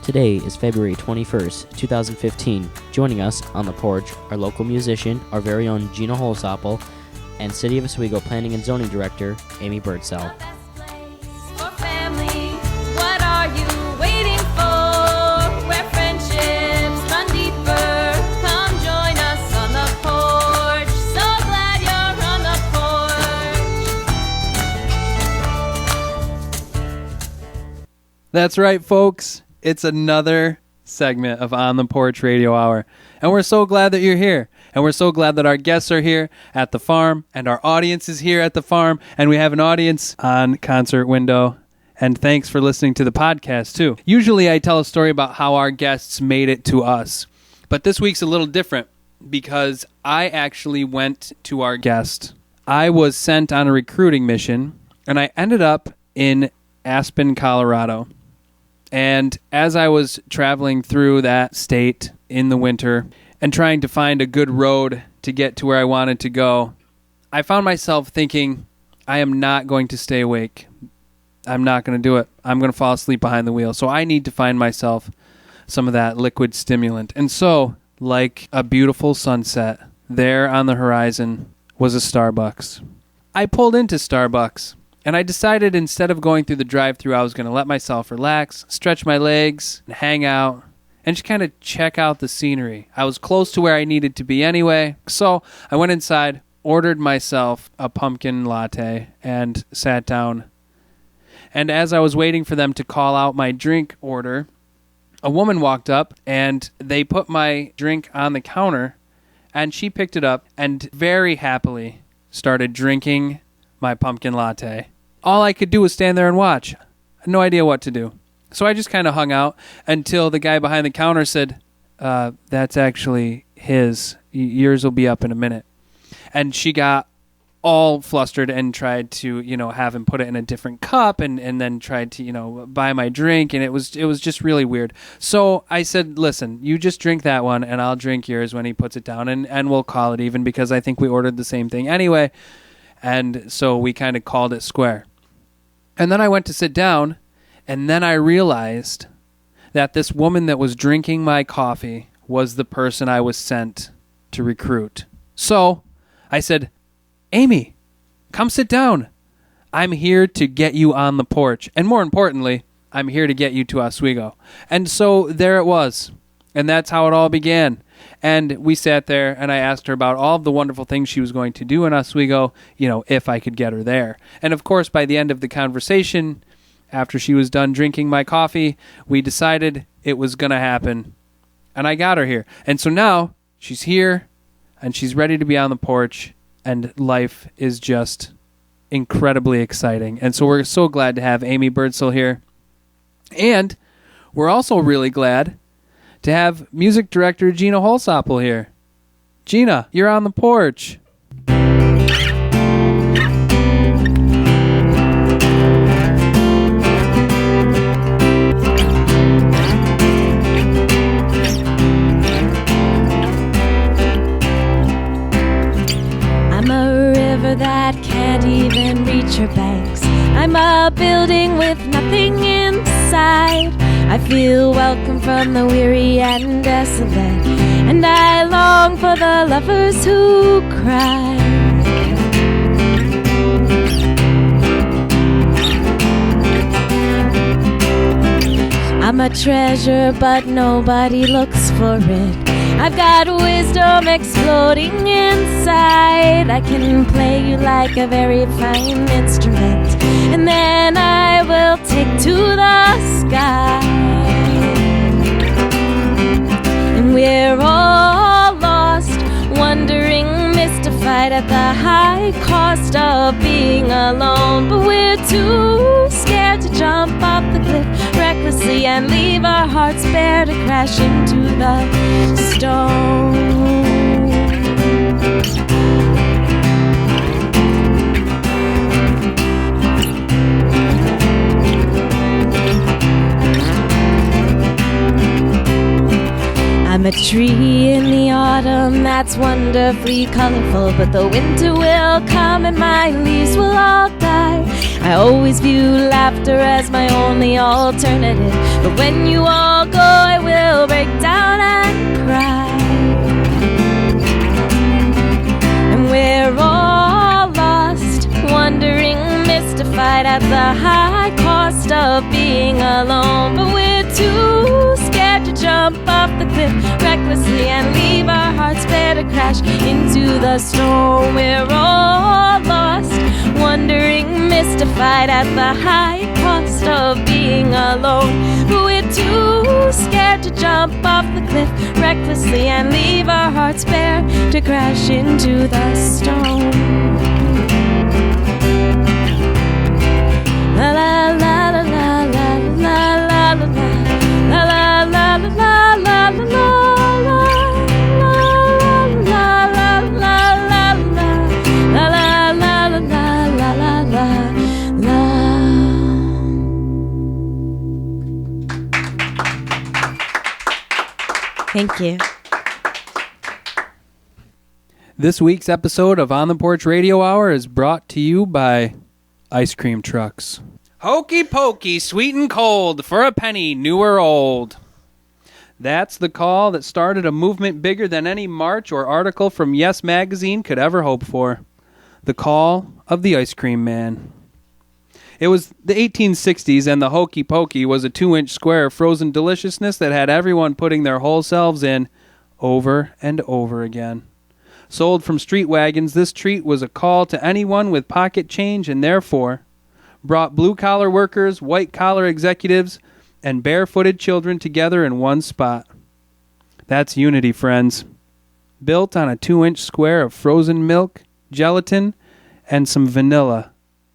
Today is February 21st, 2015. Joining us on the porch are local musician, our very own Gina Holsopple, and City of Oswego Planning and Zoning Director, Amy Birdsall. That's right, folks. It's another segment of On the Porch Radio Hour. And we're so glad that you're here. And we're so glad that our guests are here at the farm. And our audience is here at the farm. And we have an audience on Concert Window. And thanks for listening to the podcast, too. Usually I tell a story about how our guests made it to us. But this week's a little different because I actually went to our guest. I was sent on a recruiting mission. And I ended up in Aspen, Colorado. And as I was traveling through that state in the winter and trying to find a good road to get to where I wanted to go, I found myself thinking, I am not going to stay awake. I'm not going to do it. I'm going to fall asleep behind the wheel. So I need to find myself some of that liquid stimulant. And so, like a beautiful sunset, there on the horizon was a Starbucks. I pulled into Starbucks. And I decided instead of going through the drive-thru, I was going to let myself relax, stretch my legs, and hang out, and just kind of check out the scenery. I was close to where I needed to be anyway, so I went inside, ordered myself a pumpkin latte, and sat down. And as I was waiting for them to call out my drink order, a woman walked up, and they put my drink on the counter, and she picked it up and very happily started drinking my pumpkin latte. All I could do was stand there and watch. I had no idea what to do. So I just kind of hung out until the guy behind the counter said, that's actually his. Yours will be up in a minute. And she got all flustered and tried to, have him put it in a different cup and then tried to, buy my drink. And it was just really weird. So I said, listen, you just drink that one and I'll drink yours when he puts it down and we'll call it even because I think we ordered the same thing anyway. And so we kind of called it square. And then I went to sit down, and then I realized that this woman that was drinking my coffee was the person I was sent to recruit. So I said, Amy, come sit down. I'm here to get you on the porch. And more importantly, I'm here to get you to Oswego. And so there it was. And that's how it all began. And we sat there, and I asked her about all of the wonderful things she was going to do in Oswego, if I could get her there. And, of course, by the end of the conversation, after she was done drinking my coffee, we decided it was going to happen. And I got her here. And so now she's here, and she's ready to be on the porch, and life is just incredibly exciting. And so we're so glad to have Amy Birdsall here. And we're also really glad to have music director Gina Holsopple here. Gina, you're on the porch. I'm a river that can't even reach her banks. I'm a building with nothing inside. I feel welcome from the weary and desolate, and I long for the lovers who cry. I'm a treasure, but nobody looks for it. I've got wisdom exploding inside. I can play you like a very fine instrument, and then I will take to the sky. And we're all lost, wondering, mystified at the high cost of being alone. But we're too scared to jump off the cliff recklessly and leave our hearts bare to crash into the stone. I'm a tree in the autumn that's wonderfully colorful, but the winter will come and my leaves will all die. I always view laughter as my only alternative. But when you all go, I will break down and cry. And we're all lost, wondering, mystified at the high cost of being alone. But we're too scared to jump off the cliff recklessly and leave our hearts bare to crash into the storm. We're all lost, wondering, mystified at the high cost of being alone. But we're too scared to jump off the cliff recklessly and leave our hearts bare to crash into the storm. La la la la la la la la la la la la la la la Thank you. This week's episode of On the Porch Radio Hour is brought to you by ice cream trucks. Hokey pokey, sweet and cold, for a penny, new or old. That's the call that started a movement bigger than any march or article from Yes Magazine could ever hope for. The call of the ice cream man. It was the 1860s, and the hokey pokey was a 2-inch square of frozen deliciousness that had everyone putting their whole selves in over and over again. Sold from street wagons, this treat was a call to anyone with pocket change and therefore brought blue-collar workers, white-collar executives, and barefooted children together in one spot. That's unity, friends. Built on a 2-inch square of frozen milk, gelatin, and some vanilla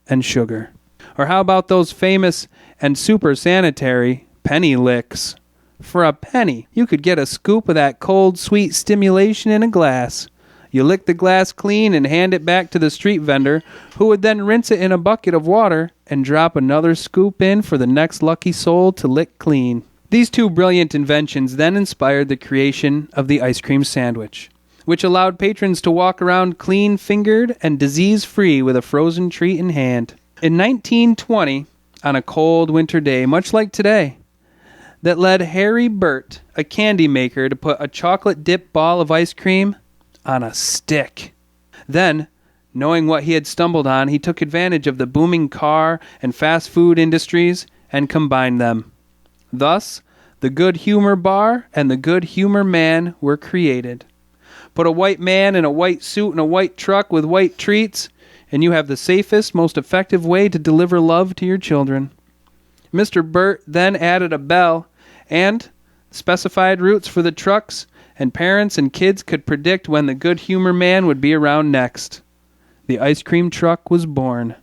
and sugar. Or how about those famous and super sanitary penny licks? For a penny, you could get a scoop of that cold, sweet stimulation in a glass. You lick the glass clean and hand it back to the street vendor, who would then rinse it in a bucket of water and drop another scoop in for the next lucky soul to lick clean. These two brilliant inventions then inspired the creation of the ice cream sandwich, which allowed patrons to walk around clean-fingered and disease-free with a frozen treat in hand. In 1920, on a cold winter day, much like today, that led Harry Burt, a candy maker, to put a chocolate-dipped ball of ice cream on a stick. Then, knowing what he had stumbled on, he took advantage of the booming car and fast food industries and combined them. Thus, the Good Humor Bar and the Good Humor Man were created. Put a white man in a white suit in a white truck with white treats, and you have the safest, most effective way to deliver love to your children. Mr. Burt then added a bell and specified routes for the trucks, and parents and kids could predict when the Good Humor Man would be around next. The ice cream truck was born.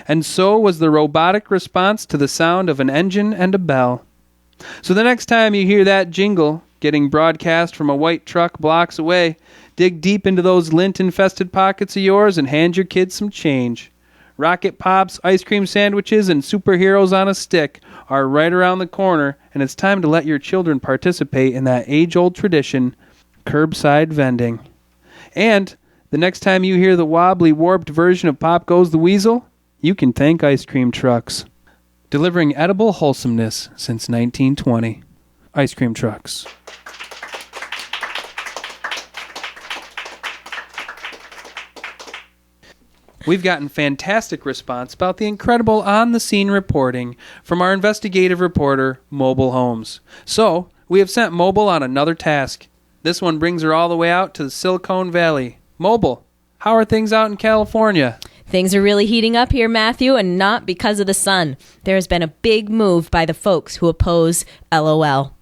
And so was the robotic response to the sound of an engine and a bell. So the next time you hear that jingle getting broadcast from a white truck blocks away, dig deep into those lint-infested pockets of yours and hand your kids some change. Rocket Pops, ice cream sandwiches, and superheroes on a stick are right around the corner, and it's time to let your children participate in that age-old tradition, curbside vending. And the next time you hear the wobbly, warped version of Pop Goes the Weasel, you can thank ice cream trucks. Delivering edible wholesomeness since 1920. Ice cream trucks. We've gotten fantastic response about the incredible on-the-scene reporting from our investigative reporter, Mobile Holmes. So, we have sent Mobile on another task. This one brings her all the way out to the Silicon Valley. Mobile, how are things out in California? Things are really heating up here, Matthew, and not because of the sun. There has been a big move by the folks who oppose LOL.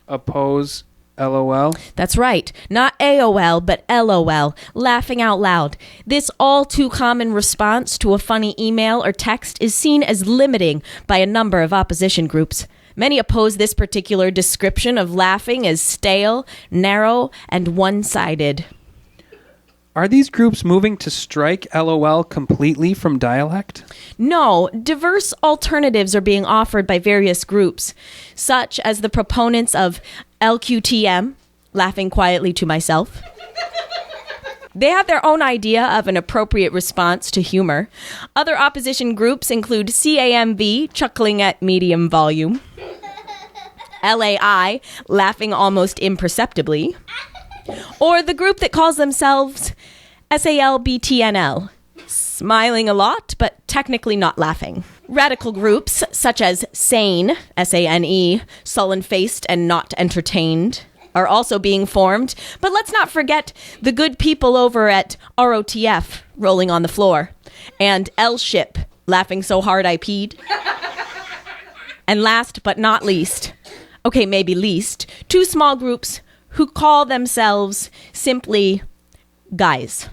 Oppose LOL? That's right. Not AOL, but LOL. Laughing out loud. This all too common response to a funny email or text is seen as limiting by a number of opposition groups. Many oppose this particular description of laughing as stale, narrow, and one-sided. Are these groups moving to strike LOL completely from dialect? No, diverse alternatives are being offered by various groups, such as the proponents of LQTM, laughing quietly to myself, They have their own idea of an appropriate response to humor. Other opposition groups include CAMV, chuckling at medium volume, LAI, laughing almost imperceptibly, or the group that calls themselves SALBTNL, smiling a lot, but technically not laughing. Radical groups such as SANE, SANE, sullen-faced and not entertained, are also being formed. But let's not forget the good people over at ROTF, rolling on the floor, and L-Ship, laughing so hard I peed. And last but not least, okay, maybe least, two small groups who call themselves simply guys,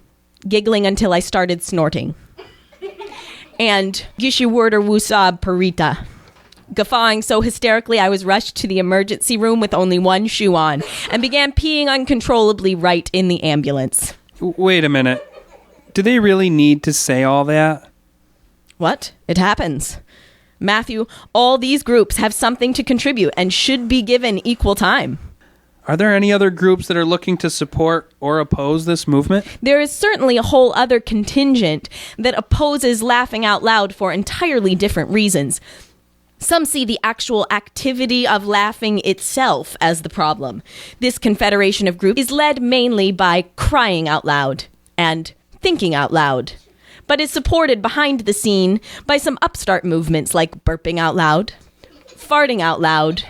giggling until I started snorting. And Gishiwurder Wusab Parita, guffawing so hysterically I was rushed to the emergency room with only one shoe on and began peeing uncontrollably right in the ambulance. Wait a minute. Do they really need to say all that? What? It happens. Matthew, all these groups have something to contribute and should be given equal time. Are there any other groups that are looking to support or oppose this movement? There is certainly a whole other contingent that opposes laughing out loud for entirely different reasons. Some see the actual activity of laughing itself as the problem. This confederation of groups is led mainly by crying out loud and thinking out loud, but is supported behind the scene by some upstart movements like burping out loud, farting out loud,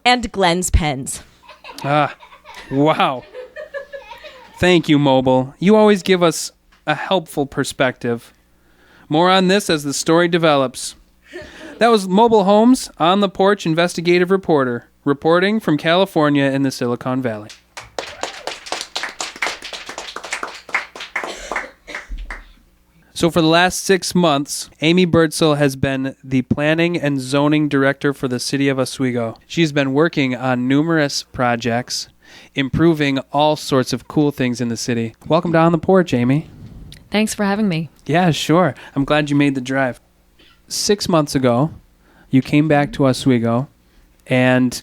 and Glenn's pens. Ah, wow. Thank you, Mobile. You always give us a helpful perspective. More on this as the story develops. That was Mobile Holmes, On the Porch investigative reporter, reporting from California in the Silicon Valley. So for the last 6 months, Amy Birdsall has been the planning and zoning director for the city of Oswego. She's been working on numerous projects, improving all sorts of cool things in the city. Welcome to On the Porch, Amy. Thanks for having me. Yeah, sure. I'm glad you made the drive. 6 months ago, you came back to Oswego, and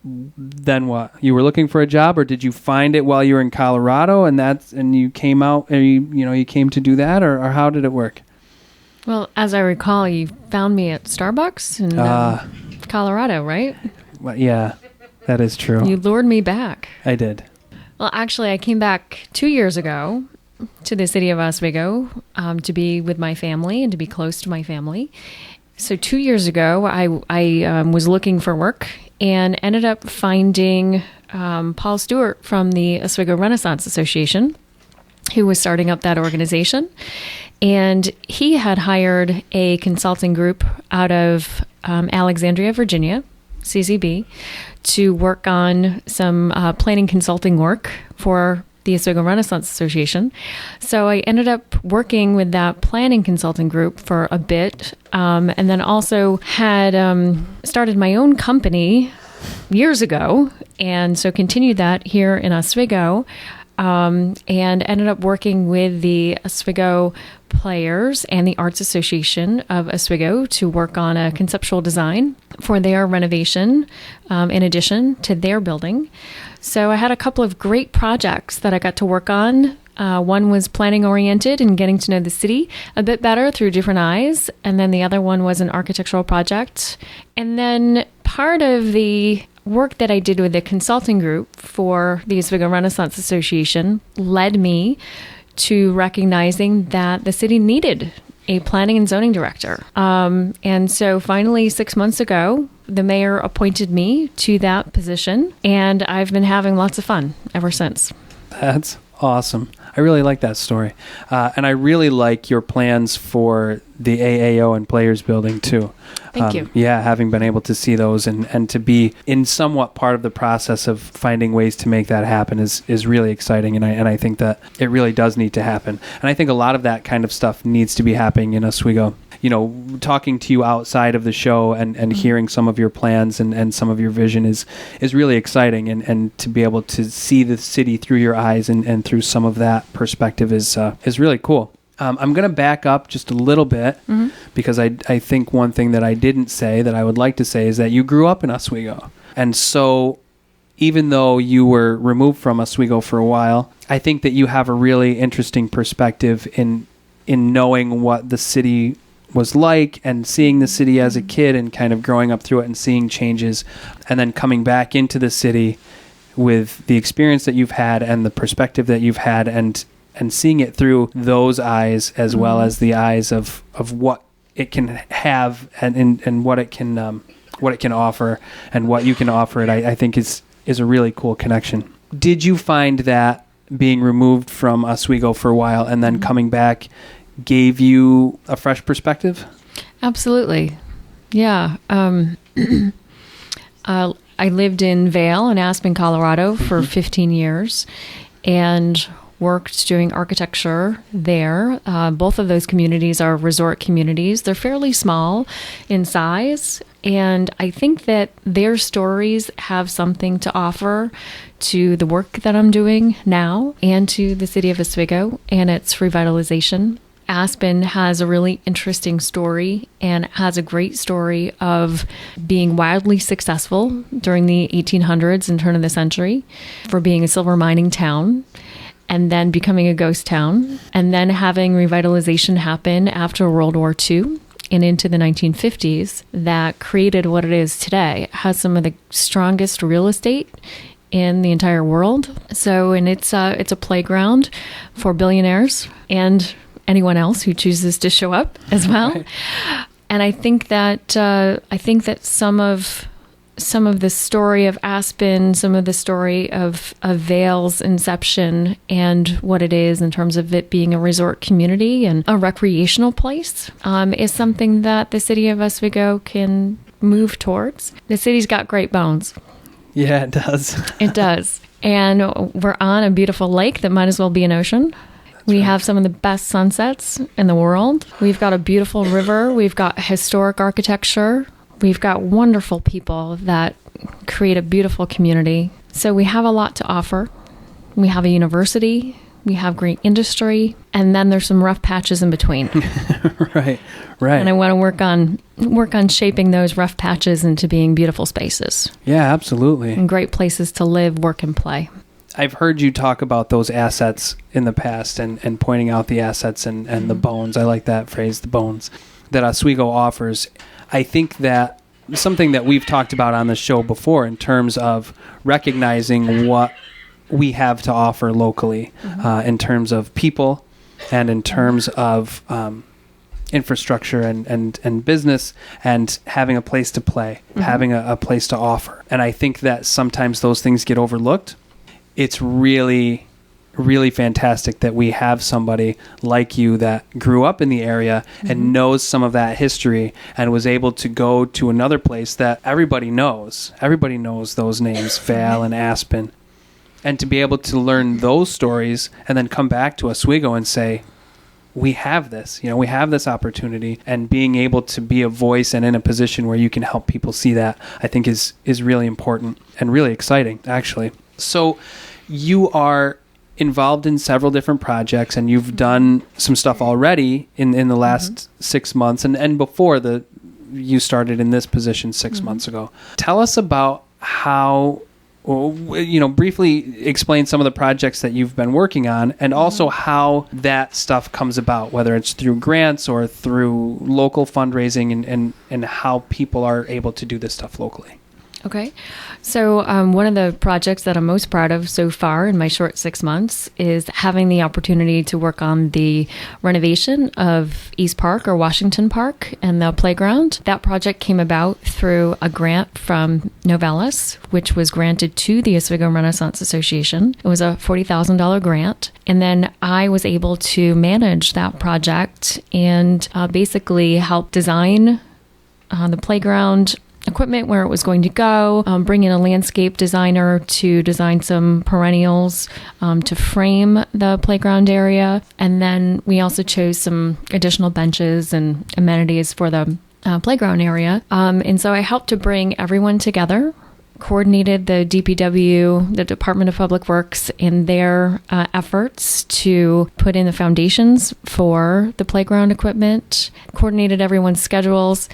then what? You were looking for a job, or did you find it while you were in Colorado, and you came out, and you came to do that, or how did it work? Well, as I recall, you found me at Starbucks in Colorado, right? Well, yeah, that is true. You lured me back. I did. Well, actually, I came back 2 years ago to the city of Oswego to be with my family and to be close to my family. So 2 years ago, I was looking for work and ended up finding Paul Stewart from the Oswego Renaissance Association, who was starting up that organization. And he had hired a consulting group out of Alexandria, Virginia, CZB, to work on some planning consulting work for the Oswego Renaissance Association. So I ended up working with that planning consulting group for a bit, and then also had started my own company years ago, and so continued that here in Oswego, and ended up working with the Oswego Players and the Arts Association of Oswego to work on a conceptual design for their renovation in addition to their building. So I had a couple of great projects that I got to work on. One was planning oriented and getting to know the city a bit better through different eyes. And then the other one was an architectural project. And then part of the work that I did with the consulting group for the Oswego Renaissance Association led me to recognizing that the city needed a planning and zoning director. And so finally, 6 months ago, the mayor appointed me to that position, and I've been having lots of fun ever since. That's awesome. I really like that story. And I really like your plans for the AAO and Players Building, too. Thank you. Yeah, having been able to see those and to be in somewhat part of the process of finding ways to make that happen is really exciting. And I think that it really does need to happen. And I think a lot of that kind of stuff needs to be happening in Oswego. You know, talking to you outside of the show and hearing some of your plans and some of your vision is really exciting. And to be able to see the city through your eyes and through some of that perspective is really cool. I'm going to back up just a little bit because I think one thing that I didn't say that I would like to say is that you grew up in Oswego. And so even though you were removed from Oswego for a while, I think that you have a really interesting perspective in knowing what the city was like and seeing the city as a kid and kind of growing up through it and seeing changes, and then coming back into the city with the experience that you've had and the perspective that you've had, and seeing it through those eyes as well as the eyes of what it can have and what it can offer and what you can offer it. I think is a really cool connection. Did you find that being removed from Oswego for a while and then coming back gave you a fresh perspective? Absolutely. Yeah. I lived in Vail in Aspen, Colorado for 15 years and worked doing architecture there. Both of those communities are resort communities. They're fairly small in size, and I think that their stories have something to offer to the work that I'm doing now and to the city of Oswego and its revitalization. Aspen has a really interesting story and has a great story of being wildly successful during the 1800s and turn of the century for being a silver mining town, and then becoming a ghost town, and then having revitalization happen after World War II and into the 1950s that created what it is today. It has some of the strongest real estate in the entire world. So, and it's a playground for billionaires and anyone else who chooses to show up as well. Right. And I think that some of the story of Aspen, some of the story of Vail's inception and what it is in terms of it being a resort community and a recreational place is something that the city of Oswego can move towards. The city's got great bones. Yeah, it does. It does. And we're on a beautiful lake that might as well be an ocean. We have some of the best sunsets in the world. We've got a beautiful river. We've got historic architecture. We've got wonderful people that create a beautiful community. So we have a lot to offer. We have a university. We have great industry. And then there's some rough patches in between. Right. And I want to work on shaping those rough patches into being beautiful spaces. Yeah, absolutely. And great places to live, work, and play. I've heard you talk about those assets in the past and pointing out the assets and the bones. I like that phrase, the bones, that Oswego offers. I think that something that we've talked about on the show before in terms of recognizing what we have to offer locally in terms of people and in terms of infrastructure and business and having a place to play, having a place to offer. And I think that sometimes those things get overlooked. It's really, really fantastic that we have somebody like you that grew up in the area and knows some of that history and was able to go to another place that everybody knows. Everybody knows those names, Vail and Aspen. And to be able to learn those stories and then come back to Oswego and say, we have this, we have this opportunity, and being able to be a voice and in a position where you can help people see that, I think is really important and really exciting, actually. So you are involved in several different projects, and you've done some stuff already in the last 6 months and before you started in this position 6 months ago. Tell us about how, briefly explain some of the projects that you've been working on, and also how that stuff comes about, whether it's through grants or through local fundraising and how people are able to do this stuff locally. Okay. So one of the projects that I'm most proud of so far in my short 6 months is having the opportunity to work on the renovation of East Park or Washington Park and the playground. That project came about through a grant from Novellus, which was granted to the Oswego Renaissance Association. It was a $40,000 grant. And then I was able to manage that project and basically help design the playground equipment, where it was going to go, bring in a landscape designer to design some perennials to frame the playground area. And then we also chose some additional benches and amenities for the playground area. And so I helped to bring everyone together, coordinated the DPW, the Department of Public Works, in their efforts to put in the foundations for the playground equipment, coordinated everyone's schedules,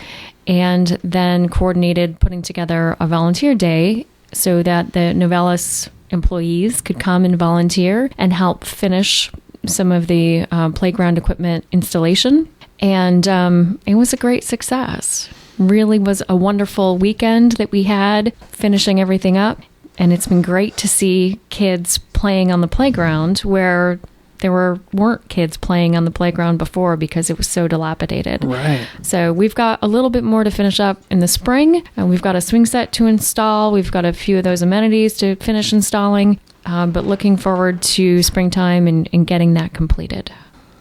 and then coordinated putting together a volunteer day so that the Novellis employees could come and volunteer and help finish some of the playground equipment installation. And it was a great success. Really was a wonderful weekend that we had finishing everything up. And it's been great to see kids playing on the playground where there weren't kids playing on the playground before because it was so dilapidated. Right. So we've got a little bit more to finish up in the spring. And we've got a swing set to install. We've got a few of those amenities to finish installing. But looking forward to springtime and getting that completed.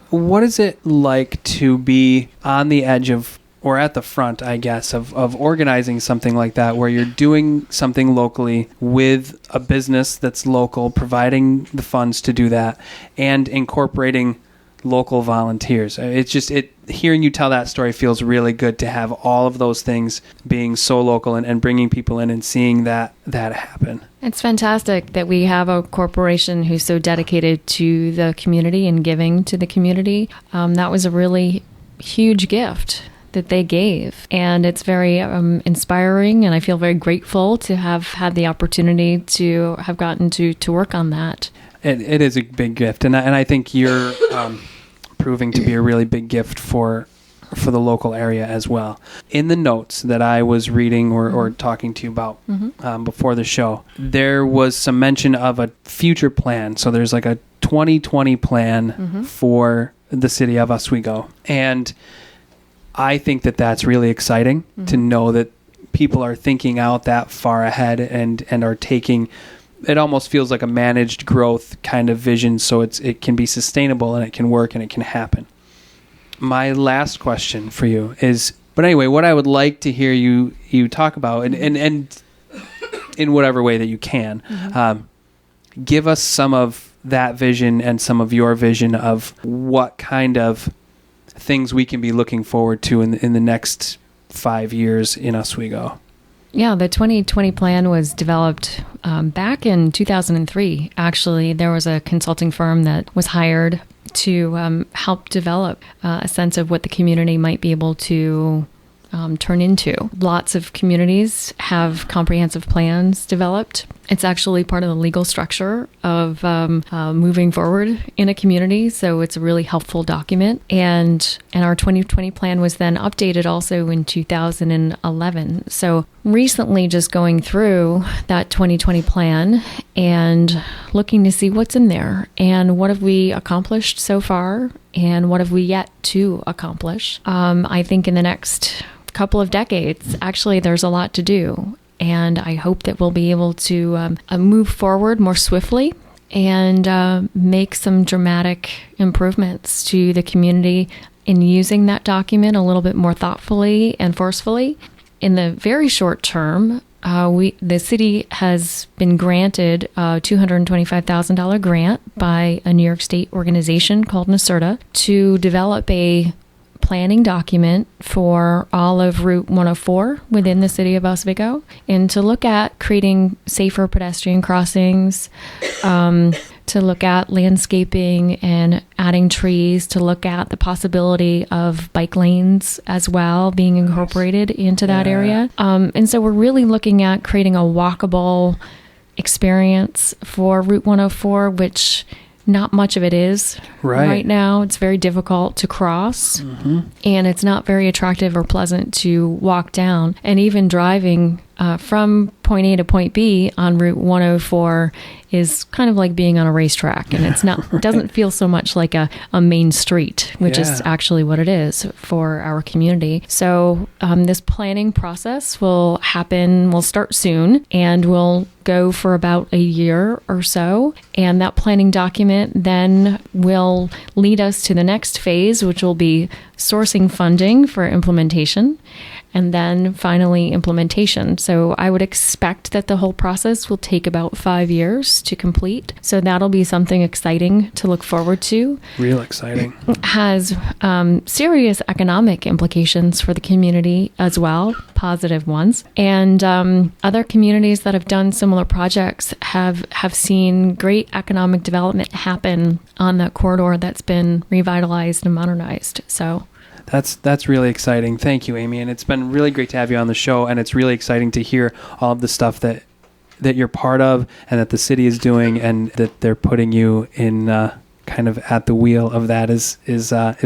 What is it like to be on the edge of, or at the front, I guess, of organizing something like that, where you're doing something locally with a business that's local, providing the funds to do that, and incorporating local volunteers? It's just, hearing you tell that story feels really good, to have all of those things being so local and bringing people in and seeing that happen. It's fantastic that we have a corporation who's so dedicated to the community and giving to the community. That was a really huge gift that they gave. And it's very inspiring, and I feel very grateful to have had the opportunity to have gotten to work on that. It is a big gift, and I think you're proving to be a really big gift for the local area as well. In the notes that I was reading or talking to you about before the show, there was some mention of a future plan. So there's like a 2020 plan for the city of Oswego. And I think that that's really exciting to know that people are thinking out that far ahead and are taking, it almost feels like a managed growth kind of vision, so it can be sustainable and it can work and it can happen. My last question for you is, but anyway, what I would like to hear you talk about, and in whatever way that you can, give us some of that vision and some of your vision of what kind of things we can be looking forward to in the next 5 years in Oswego. Yeah, the 2020 plan was developed back in 2003. Actually, there was a consulting firm that was hired to help develop a sense of what the community might be able to turn into. Lots of communities have comprehensive plans developed. It's actually part of the legal structure of moving forward in a community, so it's a really helpful document. And our 2020 plan was then updated also in 2011. So recently just going through that 2020 plan and looking to see what's in there and what have we accomplished so far and what have we yet to accomplish. I think in the next couple of decades, actually, there's a lot to do. And I hope that we'll be able to move forward more swiftly and make some dramatic improvements to the community in using that document a little bit more thoughtfully and forcefully. In the very short term, the city has been granted a $225,000 grant by a New York State organization called NYSERDA to develop a planning document for all of Route 104 within the city of Oswego, and to look at creating safer pedestrian crossings, to look at landscaping and adding trees, to look at the possibility of bike lanes as well being incorporated into that area. And so we're really looking at creating a walkable experience for Route 104, which not much of it is right now. It's very difficult to cross, and it's not very attractive or pleasant to walk down. And even driving from point A to point B on Route 104 is kind of like being on a racetrack, and it's not doesn't feel so much like a main street, which is actually what it is for our community. So this planning process will start soon, and will go for about a year or so. And that planning document then will lead us to the next phase, which will be sourcing funding for implementation, and then finally implementation. So I would expect that the whole process will take about 5 years to complete. So that'll be something exciting to look forward to. Real exciting. It has serious economic implications for the community as well, positive ones. And other communities that have done similar projects have seen great economic development happen on that corridor that's been revitalized and modernized. So That's really exciting. Thank you, Amy. And it's been really great to have you on the show. And it's really exciting to hear all of the stuff that that you're part of and that the city is doing, and that they're putting you in kind of at the wheel of that is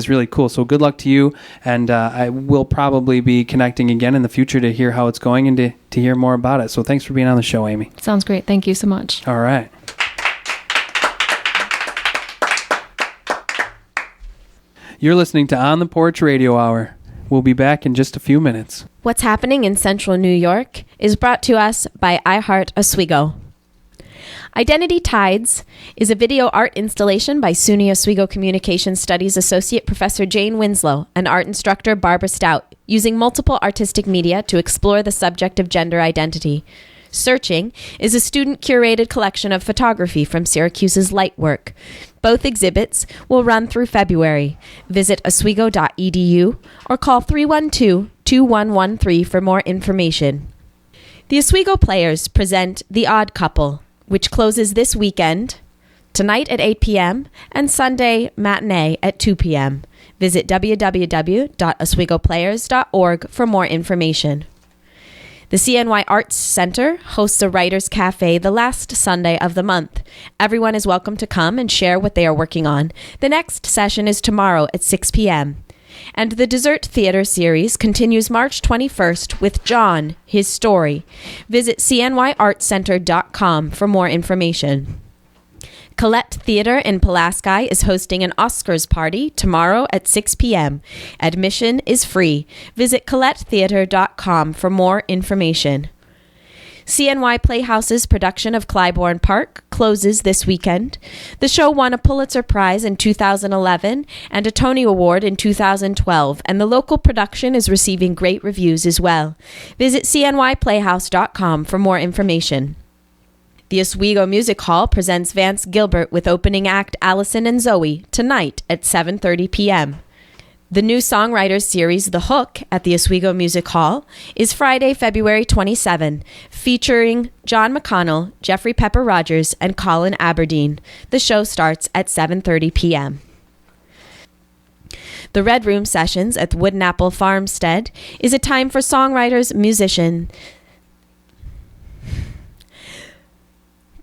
really cool. So good luck to you, and I will probably be connecting again in the future to hear how it's going and to hear more about it. So thanks for being on the show, Amy. Sounds great. Thank you so much. All right. You're listening to On the Porch Radio Hour. We'll be back in just a few minutes. What's happening in Central New York is brought to us by iHeart Oswego. Identity Tides is a video art installation by SUNY Oswego Communication Studies Associate Professor Jane Winslow and art instructor Barbara Stout, using multiple artistic media to explore the subject of gender identity. Searching is a student-curated collection of photography from Syracuse's Lightwork. Both exhibits will run through February. Visit oswego.edu or call 312-2113 for more information. The Oswego Players present The Odd Couple, which closes this weekend, tonight at 8 p.m. and Sunday matinee at 2 p.m. Visit www.oswegoplayers.org for more information. The CNY Arts Center hosts a Writers' Cafe the last Sunday of the month. Everyone is welcome to come and share what they are working on. The next session is tomorrow at 6 p.m. And the Dessert Theater series continues March 21st with John, His Story. Visit cnyartcenter.com for more information. Colette Theater in Pulaski is hosting an Oscars party tomorrow at 6 p.m. Admission is free. Visit colettetheater.com for more information. CNY Playhouse's production of Clybourne Park closes this weekend. The show won a Pulitzer Prize in 2011 and a Tony Award in 2012, and the local production is receiving great reviews as well. Visit cnyplayhouse.com for more information. The Oswego Music Hall presents Vance Gilbert with opening act Allison and Zoe tonight at 7:30 p.m. The new songwriters series The Hook at the Oswego Music Hall is Friday, February 27, featuring John McConnell, Jeffrey Pepper Rogers, and Colin Aberdeen. The show starts at 7:30 p.m. The Red Room Sessions at the Wooden Apple Farmstead is a time for songwriters, musicians.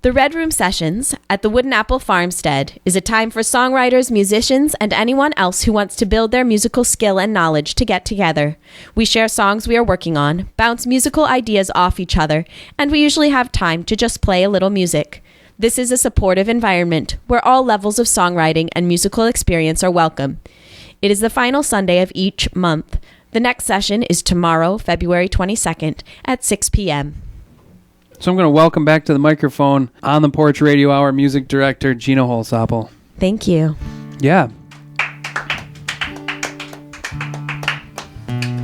The Red Room Sessions at the Wooden Apple Farmstead is a time for songwriters, musicians, and anyone else who wants to build their musical skill and knowledge to get together. We share songs we are working on, bounce musical ideas off each other, and we usually have time to just play a little music. This is a supportive environment where all levels of songwriting and musical experience are welcome. It is the final Sunday of each month. The next session is tomorrow, February 22nd at 6 p.m. So I'm going to welcome back to the microphone On the Porch Radio Hour music director Gina Holsopple. Thank you. Yeah.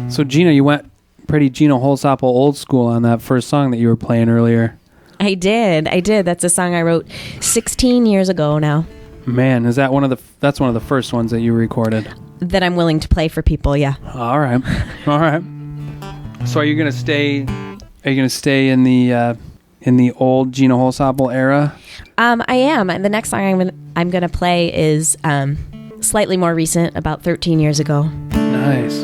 So Gina, you went pretty Gina Holsopple old school on that first song that you were playing earlier. I did. That's a song I wrote 16 years ago now. Man, is that that's one of the first ones that you recorded? That I'm willing to play for people, yeah. All right. So are you going to stay in the old Gina Holsopple era? I am. The next song I'm gonna play is slightly more recent, about 13 years ago. Nice.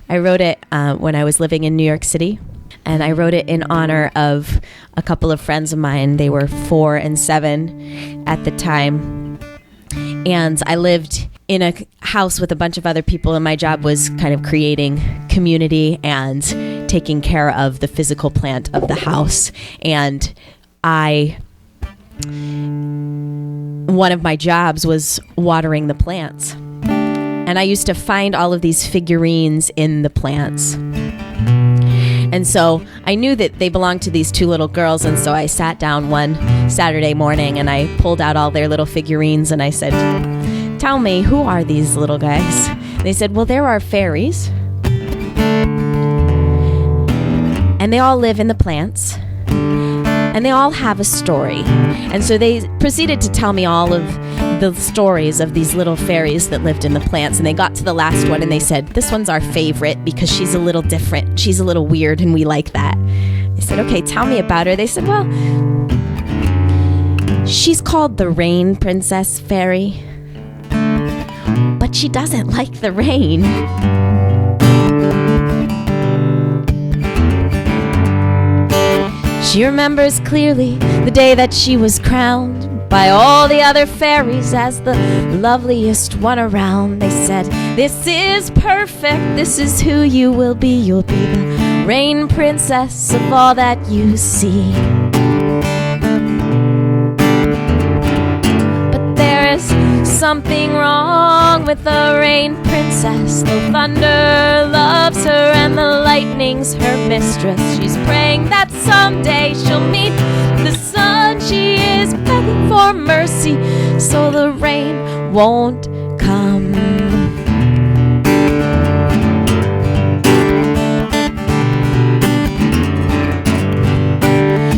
I wrote it when I was living in New York City, and I wrote it in honor of a couple of friends of mine. They were 4 and 7 at the time, and I lived in a house with a bunch of other people, and my job was kind of creating community and taking care of the physical plant of the house. And one of my jobs was watering the plants. And I used to find all of these figurines in the plants. And so I knew that they belonged to these 2 little girls, and so I sat down one Saturday morning and I pulled out all their little figurines and I said, "Tell me, who are these little guys?" They said, "Well, there are fairies. And they all live in the plants. And they all have a story." And so they proceeded to tell me all of the stories of these little fairies that lived in the plants. And they got to the last one and they said, "This one's our favorite because she's a little different. She's a little weird and we like that." I said, "Okay, tell me about her." They said, "Well, she's called the Rain Princess Fairy. But she doesn't like the rain." She remembers clearly the day that she was crowned by all the other fairies as the loveliest one around. They said, "This is perfect, this is who you will be. You'll be the rain princess of all that you see." But there is something wrong with the rain princess. The thunder loves her and the lightning's her mistress. She's praying that someday she'll meet the sun. She is begging for mercy so the rain won't come.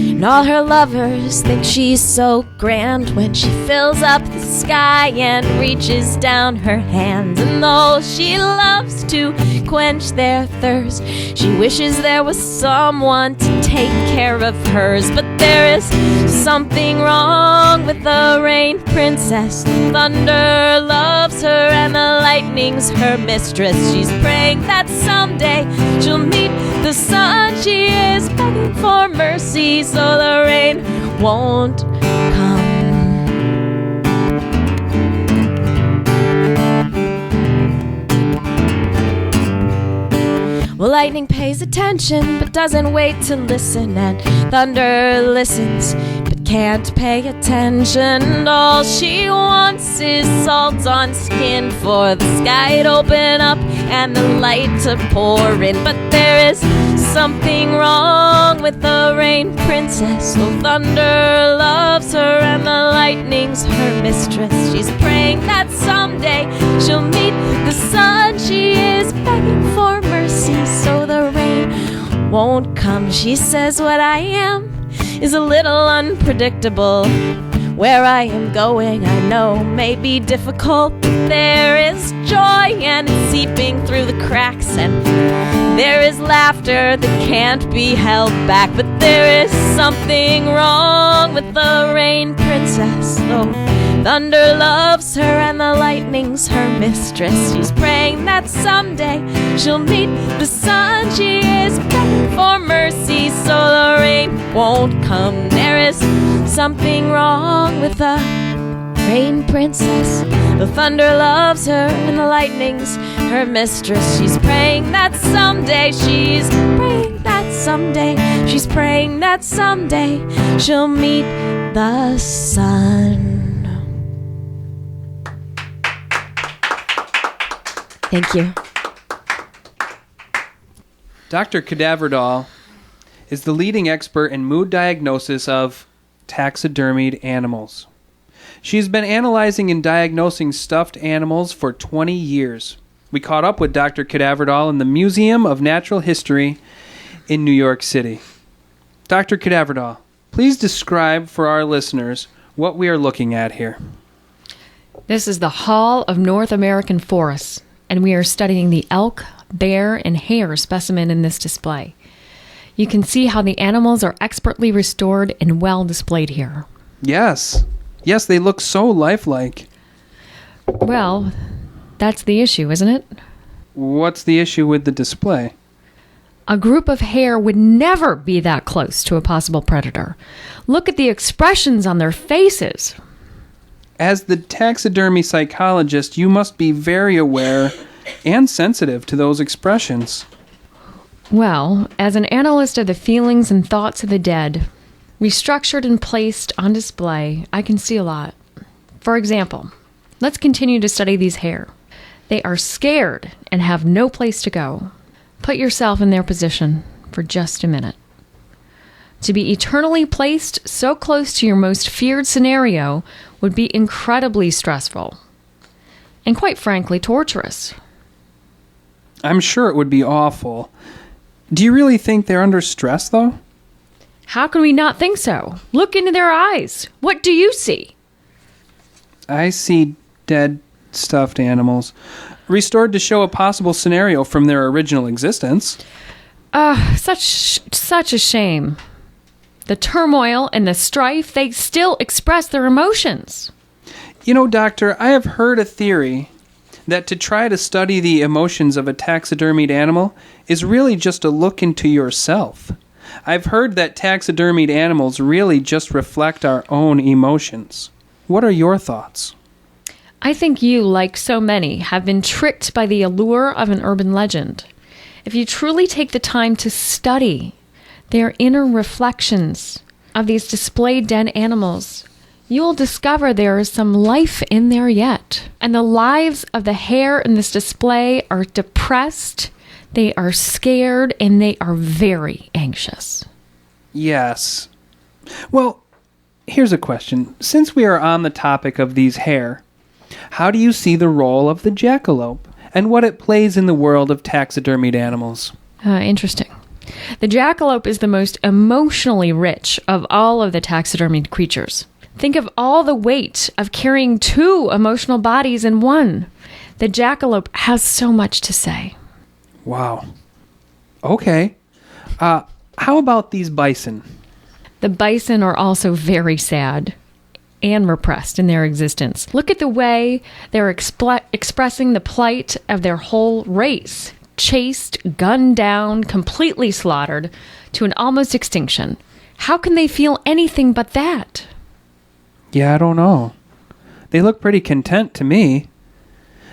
And all her lovers think she's so grand when she fills up the sky and reaches down her hands. And though she loves to quench their thirst, she wishes there was someone to take care of hers. But there is something wrong with the rain princess. The thunder loves her and the lightning's her mistress. She's praying that someday she'll meet the sun. She is begging for mercy so the rain won't come. Well, lightning pays attention but doesn't wait to listen, and thunder listens but can't pay attention. And all she wants is salt on skin for the sky to open up and the light to pour in. But there is something wrong with the rain princess. The thunder loves her and the lightning's her mistress. She's praying that someday she'll meet the sun. She is begging for mercy so the rain won't come. She says, "What I am is a little unpredictable. Where I am going, I know may be difficult, but there is joy and it's seeping through the cracks, and there is laughter that can't be held back. But there is something wrong with the rain princess. Though thunder loves her and the lightning's her mistress, she's praying that someday she'll meet the sun. She is begging for mercy so the rain won't come. There is something wrong with the rain princess. The thunder loves her and the lightning's her mistress. She's praying that someday, she's praying that someday, she's praying that someday she'll meet the sun." Thank you. Dr. Cadaverdall is the leading expert in mood diagnosis of taxidermied animals. She's been analyzing and diagnosing stuffed animals for 20 years. We caught up with Dr. Cadaverdall in the Museum of Natural History in New York City. Dr. Cadaverdall, please describe for our listeners what we are looking at here. This is the Hall of North American Forests, and we are studying the elk, bear, and hare specimen in this display. You can see how the animals are expertly restored and well displayed here. Yes, they look so lifelike. Well, that's the issue, isn't it? What's the issue with the display? A group of hare would never be that close to a possible predator. Look at the expressions on their faces. As the taxidermy psychologist, you must be very aware and sensitive to those expressions. Well, as an analyst of the feelings and thoughts of the dead, restructured and placed on display, I can see a lot. For example, let's continue to study these hare. They are scared and have no place to go. Put yourself in their position for just a minute. To be eternally placed so close to your most feared scenario would be incredibly stressful and, quite frankly, torturous. I'm sure it would be awful. Do you really think they're under stress, though? How can we not think so? Look into their eyes. What do you see? I see dead stuffed animals, restored to show a possible scenario from their original existence. Such a shame. The turmoil and the strife, they still express their emotions. You know, Doctor, I have heard a theory that to try to study the emotions of a taxidermied animal is really just a look into yourself. I've heard that taxidermied animals really just reflect our own emotions. What are your thoughts? I think you, like so many, have been tricked by the allure of an urban legend. If you truly take the time to study their inner reflections of these displayed dead animals, you will discover there is some life in there yet. And the lives of the hare in this display are depressed, they are scared, and they are very anxious. Yes. Well, here's a question. Since we are on the topic of these hare, how do you see the role of the jackalope and what it plays in the world of taxidermied animals? Interesting. The jackalope is the most emotionally rich of all of the taxidermied creatures. Think of all the weight of carrying two emotional bodies in one. The jackalope has so much to say. Wow. Okay. How about these bison? The bison are also very sad and repressed in their existence. Look at the way they're expressing the plight of their whole race. Chased, gunned down, completely slaughtered to an almost extinction. How can they feel anything but that? Yeah, I don't know. They look pretty content to me.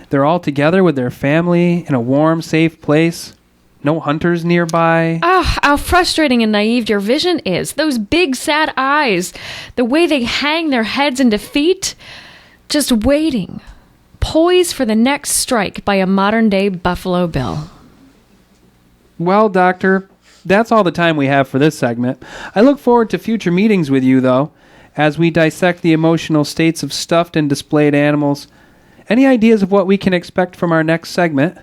They're all together with their family in a warm, safe place. No hunters nearby. Ah, how frustrating and naive your vision is. Those big, sad eyes. The way they hang their heads in defeat. Just waiting. Poised for the next strike by a modern-day Buffalo Bill. Well, Doctor, that's all the time we have for this segment. I look forward to future meetings with you, though, as we dissect the emotional states of stuffed and displayed animals. Any ideas of what we can expect from our next segment?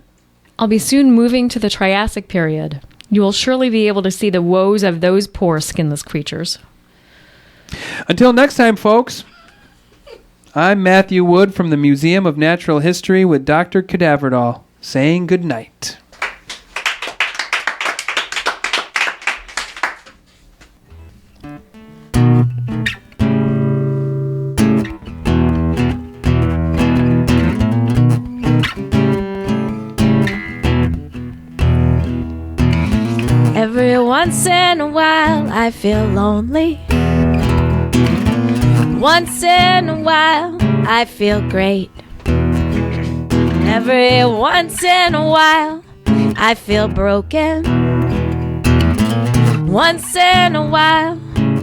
I'll be soon moving to the Triassic period. You will surely be able to see the woes of those poor skinless creatures. Until next time, folks, I'm Matthew Wood from the Museum of Natural History with Dr. Cadaverdall, saying good night. Every once in a while I feel lonely. Once in a while I feel great. Every once in a while I feel broken. Once in a while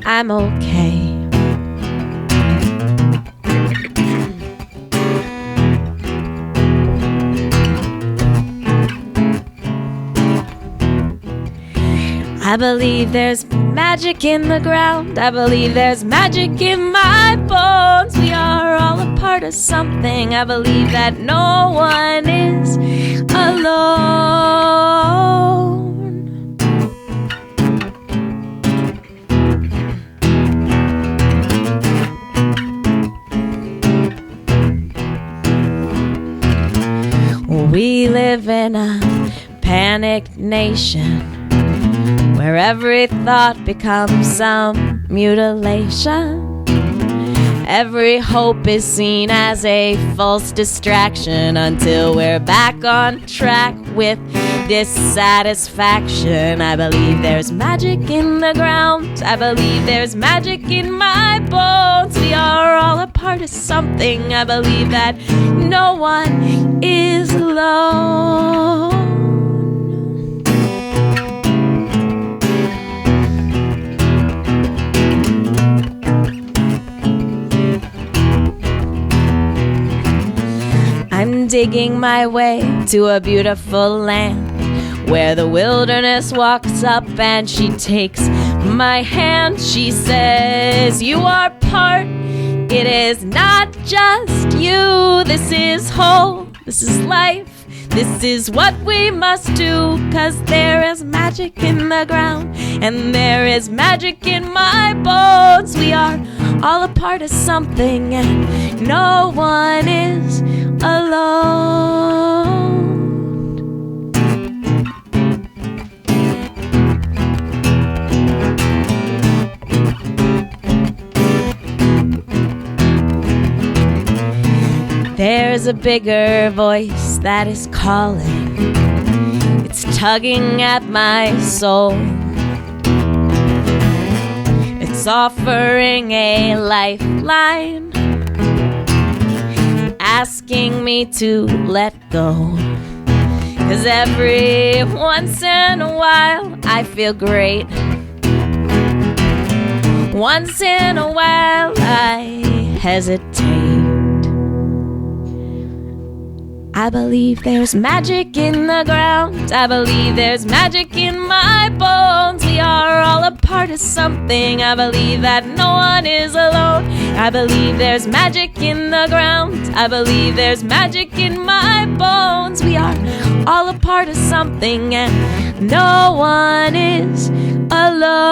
I'm okay. I believe there's magic in the ground. I believe there's magic in my bones. We are all a part of something. I believe that no one is alone. We live in a panicked nation where every thought becomes some mutilation. Every hope is seen as a false distraction until we're back on track with dissatisfaction. I believe there's magic in the ground. I believe there's magic in my bones. We are all a part of something. I believe that no one is alone. I'm digging my way to a beautiful land where the wilderness walks up and she takes my hand. She says, you are part, it is not just you. This is whole, this is life, this is what we must do. 'Cause there is magic in the ground and there is magic in my bones. We are all a part of something and no one is alone. There's a bigger voice that is calling. It's tugging at my soul. It's offering a lifeline, asking me to let go. 'Cause every once in a while I feel great. Once in a while I hesitate. I believe there's magic in the ground. I believe there's magic in my bones. We are all a part of something. I believe that no one is alone. I believe there's magic in the ground. I believe there's magic in my bones. We are all a part of something, and no one is alone.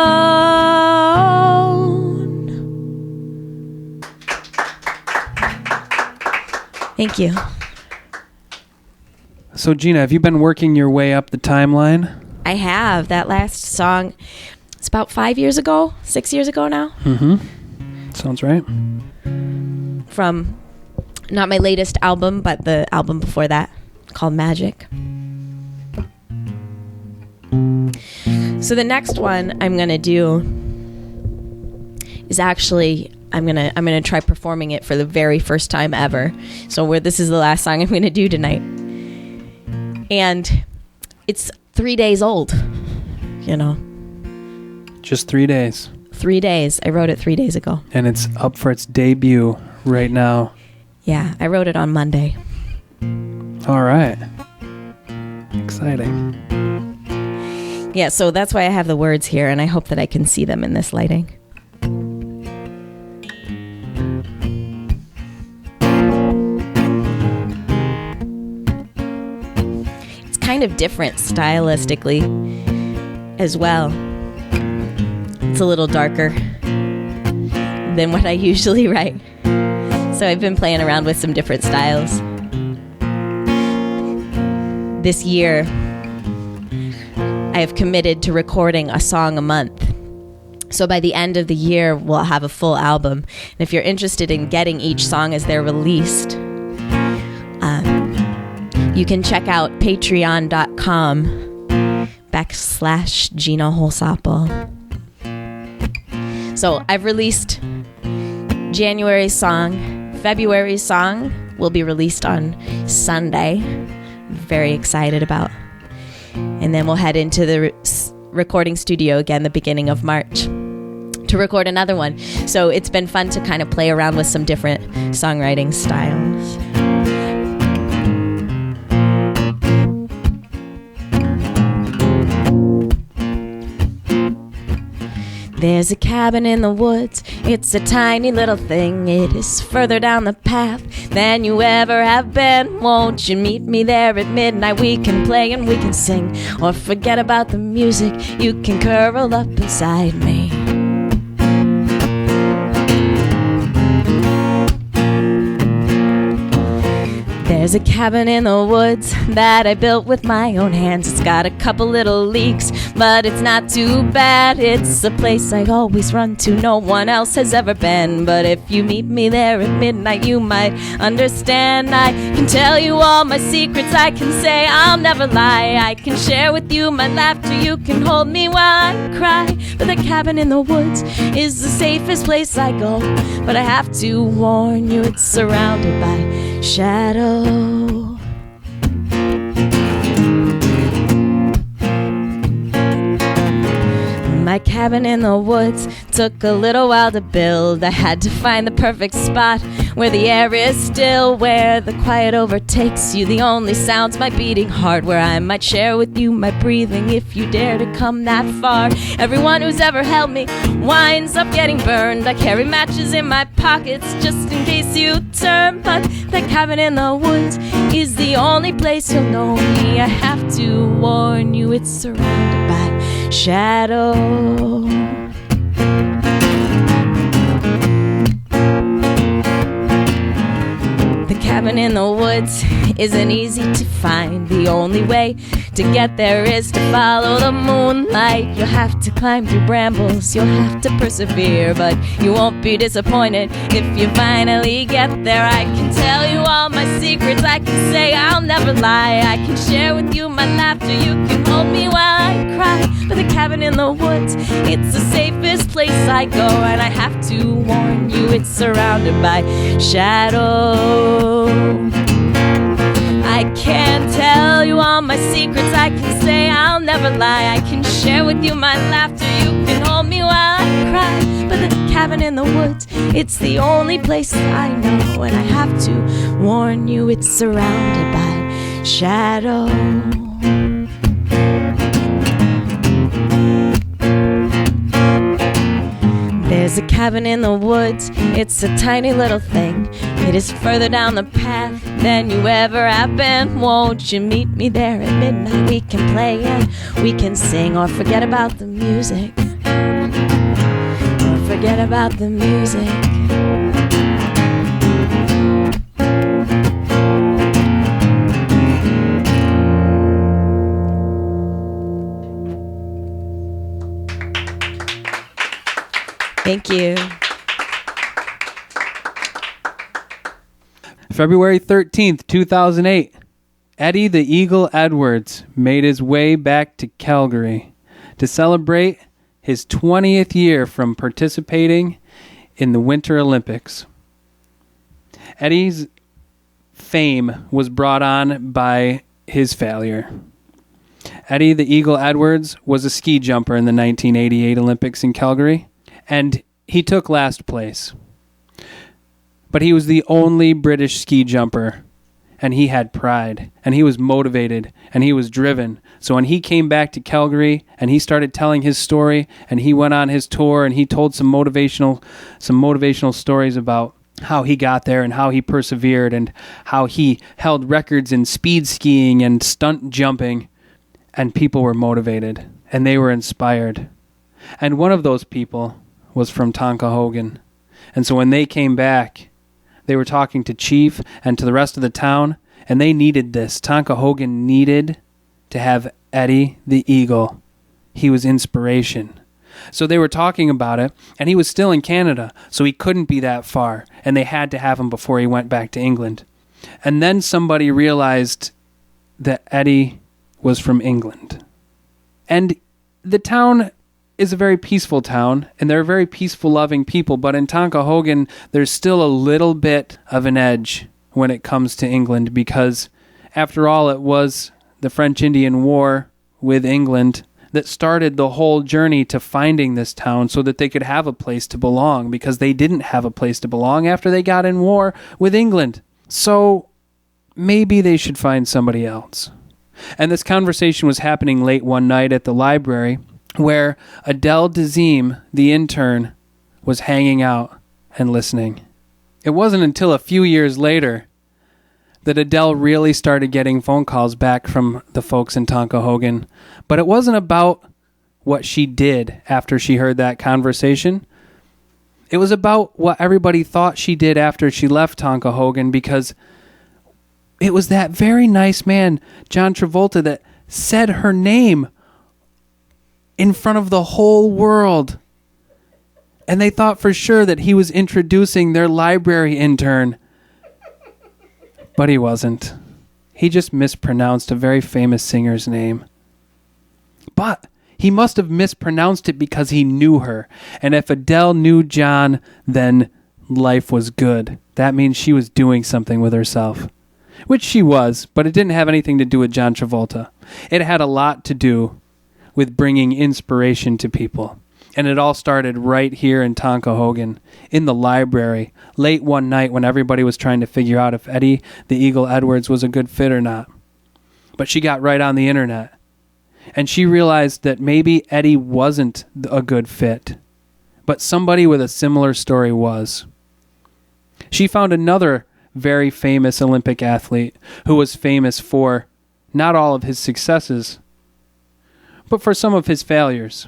Thank you. So, Gina, have you been working your way up the timeline? I have. That last song, it's about 6 years ago now. Mm-hmm. Sounds right. From not my latest album, but the album before that, called Magic. So the next one I'm gonna do is actually I'm gonna try performing it for the very first time ever. So this is the last song I'm gonna do tonight. And it's 3 days old, you know. Just 3 days. 3 days. I wrote it 3 days ago. And it's up for its debut right now. Yeah, I wrote it on Monday. All right. Exciting. Yeah, so that's why I have the words here, and I hope that I can see them in this lighting. Kind of different stylistically as well. It's a little darker than what I usually write. So I've been playing around with some different styles. This year, I have committed to recording a song a month. So by the end of the year, we'll have a full album. And if you're interested in getting each song as they're released, you can check out patreon.com/Gina Holsopple. So I've released January's song. February's song will be released on Sunday. Very excited about. And then we'll head into the recording studio again the beginning of March to record another one. So it's been fun to kind of play around with some different songwriting styles. There's a cabin in the woods, it's a tiny little thing. It is further down the path than you ever have been. Won't you meet me there at midnight? We can play and we can sing, or forget about the music, you can curl up beside me. There's a cabin in the woods that I built with my own hands. It's got a couple little leaks, but it's not too bad. It's a place I always run to, no one else has ever been. But if you meet me there at midnight, you might understand. I can tell you all my secrets, I can say I'll never lie. I can share with you my laughter, you can hold me while I cry. But the cabin in the woods is the safest place I go. But I have to warn you, it's surrounded by shadow. My cabin in the woods took a little while to build. I had to find the perfect spot where the air is still, where the quiet overtakes you. The only sound's my beating heart, where I might share with you my breathing if you dare to come that far. Everyone who's ever held me winds up getting burned. I carry matches in my pockets just in case you turn. But the cabin in the woods is the only place you'll know me. I have to warn you, it's surrounded by shadow. The cabin in the woods isn't easy to find. The only way to get there is to follow the moonlight. You'll have to climb through brambles, you'll have to persevere, but you won't be disappointed if you finally get there. I can tell you all my secrets, I can say I'll never lie. I can share with you my laughter, you can hold me while I cry. But the cabin cabin in the woods. It's the safest place I go, and I have to warn you, it's surrounded by shadow. I can't tell you all my secrets, I can say I'll never lie. I can share with you my laughter, you can hold me while I cry. But the cabin in the woods, it's the only place I know, and I have to warn you, it's surrounded by shadow. There's a cabin in the woods, it's a tiny little thing. It is further down the path than you ever have been. Won't you meet me there at midnight? We can play and we can sing, or forget about the music. Or forget about the music. Thank you. February 13th, 2008, Eddie the Eagle Edwards made his way back to Calgary to celebrate his 20th year from participating in the Winter Olympics. Eddie's fame was brought on by his failure. Eddie the Eagle Edwards was a ski jumper in the 1988 Olympics in Calgary, and he took last place. But he was the only British ski jumper, and he had pride, and he was motivated, and he was driven. So when he came back to Calgary and he started telling his story, and he went on his tour, and he told some motivational stories about how he got there and how he persevered and how he held records in speed skiing and stunt jumping, and people were motivated and they were inspired. And one of those people was from Tonkahogen. And so when they came back, they were talking to Chief and to the rest of the town, and they needed this. Tonkahogen needed to have Eddie the Eagle. He was inspiration. So they were talking about it, and he was still in Canada, so he couldn't be that far, and they had to have him before he went back to England. And then somebody realized that Eddie was from England. And the town is a very peaceful town, and they're very peaceful, loving people, but in Tonkahogen, there's still a little bit of an edge when it comes to England, because after all, it was the French-Indian War with England that started the whole journey to finding this town so that they could have a place to belong, because they didn't have a place to belong after they got in war with England. So maybe they should find somebody else. And this conversation was happening late one night at the library, where Adele Dazeem, the intern, was hanging out and listening. It wasn't until a few years later that Adele really started getting phone calls back from the folks in Tonkahogen. But it wasn't about what she did after she heard that conversation. It was about what everybody thought she did after she left Tonkahogen, because it was that very nice man, John Travolta, that said her name in front of the whole world. And they thought for sure that he was introducing their library intern. But he wasn't. He just mispronounced a very famous singer's name. But he must have mispronounced it because he knew her. And if Adele knew John, then life was good. That means she was doing something with herself. Which she was, but it didn't have anything to do with John Travolta. It had a lot to do with bringing inspiration to people. And it all started right here in Tonkahogen, in the library, late one night when everybody was trying to figure out if Eddie the Eagle Edwards was a good fit or not. But she got right on the internet, and she realized that maybe Eddie wasn't a good fit, but somebody with a similar story was. She found another very famous Olympic athlete who was famous for not all of his successes, but for some of his failures.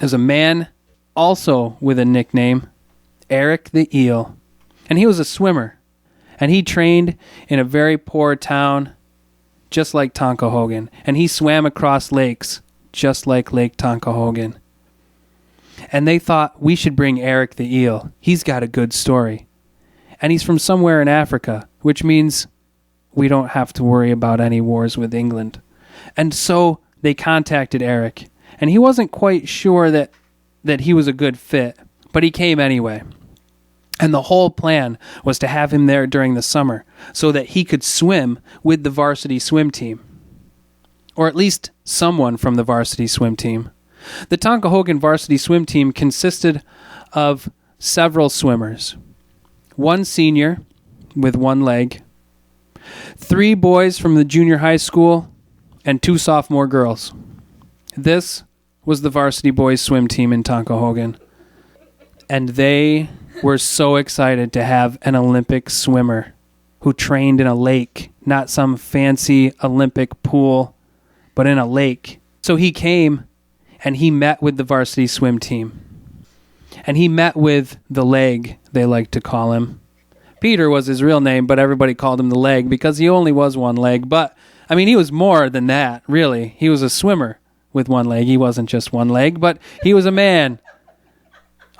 As a man also with a nickname, Eric the Eel. And he was a swimmer. And he trained in a very poor town, just like Tonkahogen. And he swam across lakes, just like Lake Tonkahogen. And they thought, we should bring Eric the Eel. He's got a good story. And he's from somewhere in Africa, which means we don't have to worry about any wars with England. And so they contacted Eric, and he wasn't quite sure that he was a good fit, but he came anyway. And the whole plan was to have him there during the summer so that he could swim with the varsity swim team. Or at least someone from the varsity swim team. The Tonkahogen varsity swim team consisted of several swimmers. One senior with one leg, 3 boys from the junior high school, and 2 sophomore girls. This was the varsity boys swim team in Tonkahogen. And they were so excited to have an Olympic swimmer who trained in a lake, not some fancy Olympic pool, but in a lake. So he came and he met with the varsity swim team. And he met with the leg, they like to call him. Peter was his real name, but everybody called him the leg because he only was one leg. But, I mean, he was more than that, really. He was a swimmer with one leg. He wasn't just one leg, but he was a man.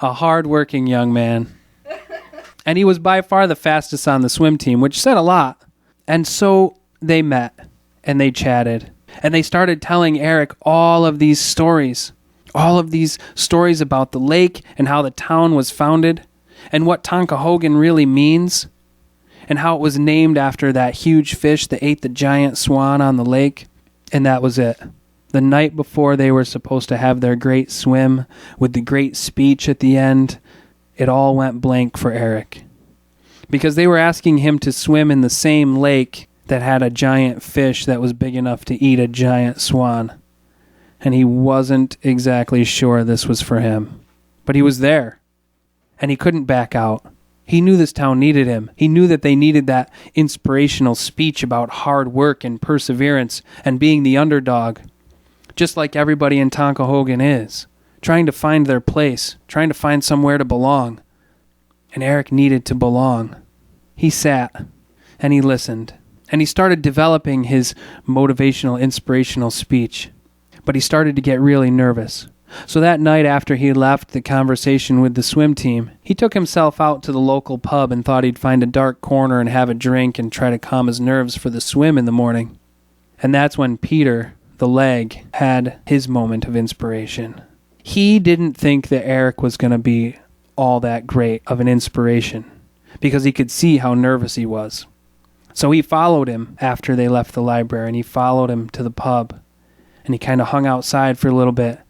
A hard-working young man. And he was by far the fastest on the swim team, which said a lot. And so they met, and they chatted. And they started telling Eric all of these stories. All of these stories about the lake and how the town was founded. And what Tonkahogen really means. And how it was named after that huge fish that ate the giant swan on the lake. And that was it. The night before they were supposed to have their great swim with the great speech at the end, it all went blank for Eric. Because they were asking him to swim in the same lake that had a giant fish that was big enough to eat a giant swan. And he wasn't exactly sure this was for him. But he was there. And he couldn't back out. He knew this town needed him. He knew that they needed that inspirational speech about hard work and perseverance and being the underdog. Just like everybody in Tonkahogen is, trying to find their place, trying to find somewhere to belong. And Eric needed to belong. He sat, and he listened, and he started developing his motivational, inspirational speech. But he started to get really nervous. So that night after he left the conversation with the swim team, he took himself out to the local pub and thought he'd find a dark corner and have a drink and try to calm his nerves for the swim in the morning. And that's when Peter, the leg, had his moment of inspiration. He didn't think that Eric was going to be all that great of an inspiration because he could see how nervous he was. So he followed him after they left the library, and he followed him to the pub, and he kind of hung outside for a little bit.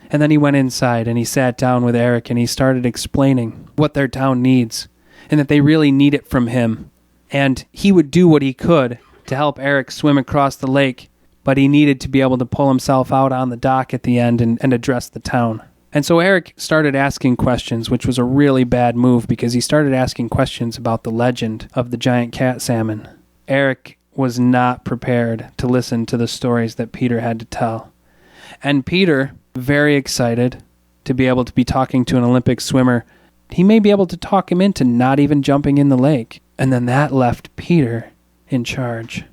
And then he went inside and he sat down with Eric and he started explaining what their town needs and that they really need it from him. And he would do what he could to help Eric swim across the lake, but he needed to be able to pull himself out on the dock at the end and address the town. And so Eric started asking questions, which was a really bad move because he started asking questions about the legend of the giant cat salmon. Eric was not prepared to listen to the stories that Peter had to tell. And Peter, very excited to be able to be talking to an Olympic swimmer, he may be able to talk him into not even jumping in the lake. And then that left Peter in charge.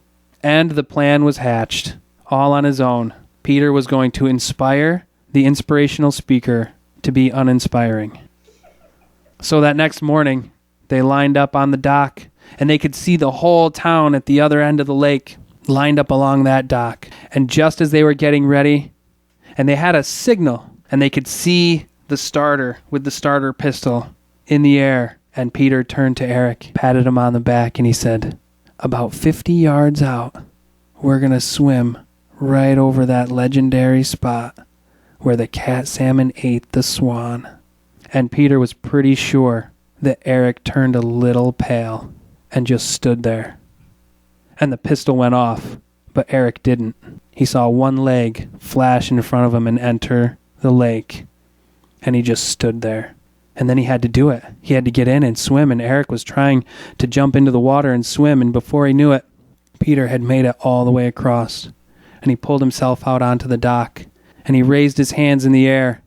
And the plan was hatched, all on his own. Peter was going to inspire the inspirational speaker to be uninspiring. So that next morning, they lined up on the dock, and they could see the whole town at the other end of the lake, lined up along that dock. And just as they were getting ready, and they had a signal, and they could see the starter with the starter pistol in the air, and Peter turned to Eric, patted him on the back, and he said, "About 50 yards out, we're going to swim right over that legendary spot where the cat salmon ate the swan." And Peter was pretty sure that Eric turned a little pale and just stood there. And the pistol went off, but Eric didn't. He saw one leg flash in front of him and enter the lake, and he just stood there. And then he had to do it. He had to get in and swim, and Eric was trying to jump into the water and swim, and before he knew it, Peter had made it all the way across, and he pulled himself out onto the dock, and he raised his hands in the air,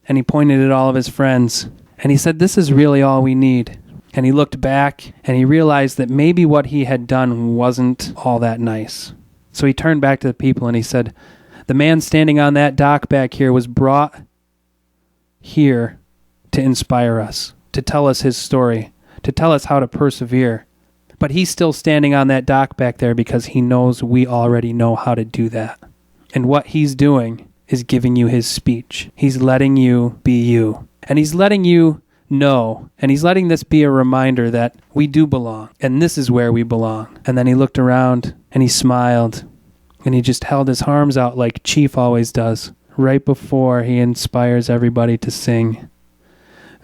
and he pointed at all of his friends, and he said, "This is really all we need." And he looked back, and he realized that maybe what he had done wasn't all that nice. So he turned back to the people, and he said, "The man standing on that dock back here was brought here to inspire us, to tell us his story, to tell us how to persevere. But he's still standing on that dock back there because he knows we already know how to do that. And what he's doing is giving you his speech. He's letting you be you. And he's letting you know. And he's letting this be a reminder that we do belong. And this is where we belong. And then he looked around and he smiled. And he just held his arms out like Chief always does, right before he inspires everybody to sing.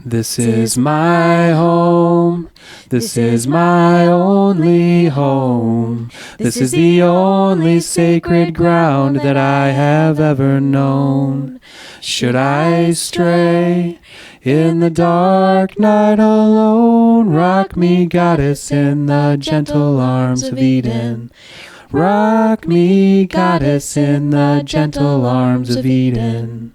This is my home. This is my only home. This is the only sacred ground that I have ever known. Should I stray in the dark night alone, rock me, goddess, in the gentle arms of Eden. Rock me, goddess, in the gentle arms of Eden.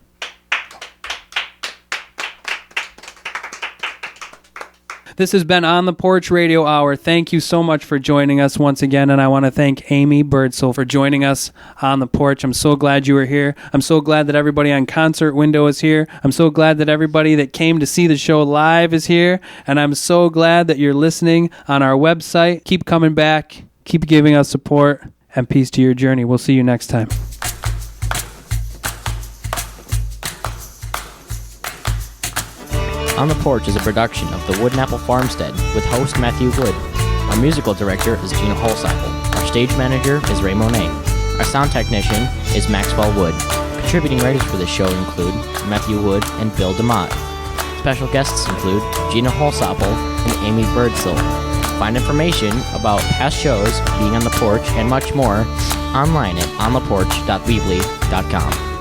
This has been On the Porch Radio Hour. Thank you so much for joining us once again, and I want to thank Amy Birdsall for joining us on the porch. I'm so glad you were here. I'm so glad that everybody on Concert Window is here. I'm so glad that everybody that came to see the show live is here, and I'm so glad that you're listening on our website. Keep coming back. Keep giving us support, and peace to your journey. We'll see you next time. On the Porch is a production of the Wood and Apple Farmstead with host Matthew Wood. Our musical director is Gina Holsopple. Our stage manager is Ray Monet. Our sound technician is Maxwell Wood. Contributing writers for this show include Matthew Wood and Bill DeMott. Special guests include Gina Holsopple and Amy Birdsall. Find information about past shows, being on the porch, and much more online at ontheporch.weebly.com.